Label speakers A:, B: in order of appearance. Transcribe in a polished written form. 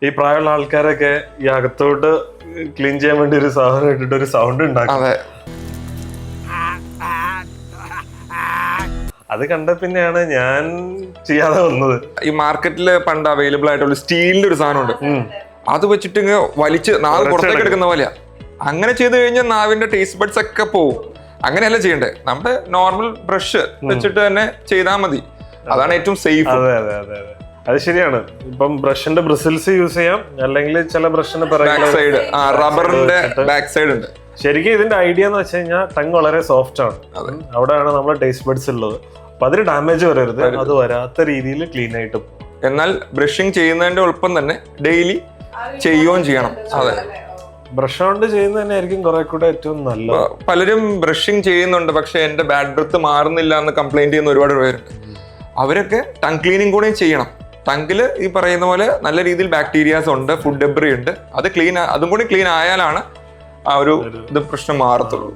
A: ഈ പ്രായമുള്ള ആൾക്കാരൊക്കെ ഈ അകത്തോട്ട് ക്ലീൻ ചെയ്യാൻ വേണ്ടി ഒരു സാധനം ഇട്ടിട്ട് ഒരു സൗണ്ട് ഉണ്ടാക്കും. അത് കണ്ട പിന്നെയാണ് ഞാൻ ചെയ്യാതെ വന്നത്.
B: ഈ മാർക്കറ്റില് പണ്ട് അവൈലബിൾ ആയിട്ടുള്ള സ്റ്റീലിന്റെ ഒരു സാധനമുണ്ട്, അത് വെച്ചിട്ട് ഇങ്ങനെ വലിച്ച് നാവ് പുറത്തേക്ക് എടുക്കുന്ന പോലെയാ. അങ്ങനെ ചെയ്ത് കഴിഞ്ഞാൽ നാവിന്റെ ടേസ്റ്റ് ബഡ്സ് ഒക്കെ പോവും. അങ്ങനെയല്ല ചെയ്യണ്ടേ, നമ്മുടെ നോർമൽ ബ്രഷ് വെച്ചിട്ട് തന്നെ ചെയ്താൽ മതി. അതാണ് ഏറ്റവും സേഫ്.
A: അതെ അതെ അതെ അതെ, അത് ശരിയാണ്. ഇപ്പം ബ്രഷിന്റെ ബ്രിസിൽസ് യൂസ് ചെയ്യാം, അല്ലെങ്കിൽ ചില ബ്രഷിന്റെ
B: ബാക്ക് സൈഡ്, റബ്ബറിന്റെ ബാക്ക് സൈഡ് ഉണ്ട്.
A: ശരിക്കും ഇതിന്റെ ഐഡിയ എന്ന് വെച്ച് കഴിഞ്ഞാൽ ടങ് വളരെ സോഫ്റ്റ് ആണ്, അവിടെയാണ് നമ്മുടെ ടേസ്റ്റ് ബഡ്സ് ഉള്ളത്. അപ്പൊ അതിന് ഡാമേജ് വരരുത്, അത് വരാത്ത രീതിയിൽ ക്ലീൻ ആയിട്ട്.
B: എന്നാൽ ബ്രഷിങ് ചെയ്യുന്നതിന്റെ ഒപ്പം തന്നെ ഡെയിലി ചെയ്യുകയും ചെയ്യണം. അതെ,
A: ബ്രഷ് കൊണ്ട് ചെയ്യുന്നത് തന്നെ ആയിരിക്കും കുറെ കൂടെ ഏറ്റവും നല്ലത്.
B: പലരും ബ്രഷിങ് ചെയ്യുന്നുണ്ട്, പക്ഷെ എന്റെ ബാഡ് ബ്രെത്ത് മാറുന്നില്ല എന്ന് കംപ്ലൈന്റ് ചെയ്യുന്ന ഒരുപാട് പേരുണ്ട്. അവരൊക്കെ ടങ് ക്ലീനിങ് കൂടെ ചെയ്യണം. ടങ്കില് ഈ പറയുന്ന പോലെ നല്ല രീതിയിൽ ബാക്ടീരിയാസ് ഉണ്ട്, ഫുഡ് ഡെബ്രി ഉണ്ട്. അതും കൂടി ക്ലീൻ ആയാലാണ് ആ ഒരു പ്രശ്നം മാറത്തുള്ളൂ.